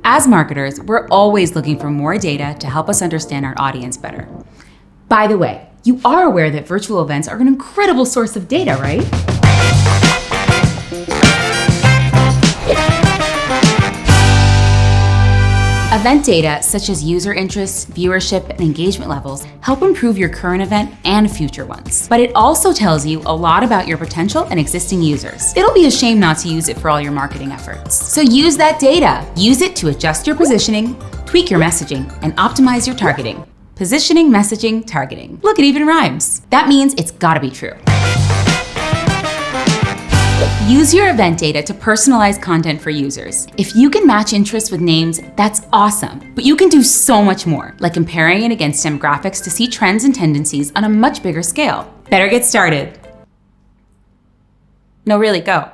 As marketers, we're always looking for more data to help us understand our audience better. By the way, you are aware that virtual events are an incredible source of data, right? Event data, such as user interests, viewership, and engagement levels, help improve your current event and future ones. But it also tells you a lot about your potential and existing users. It'll be a shame not to use it for all your marketing efforts. So use that data. Use it to adjust your positioning, tweak your messaging, and optimize your targeting. Positioning, messaging, targeting. Look, it even rhymes. That means it's gotta be true. Use your event data to personalize content for users. If you can match interests with names, that's awesome. But you can do so much more, like comparing it against demographics to see trends and tendencies on a much bigger scale. Better get started. No, really, go.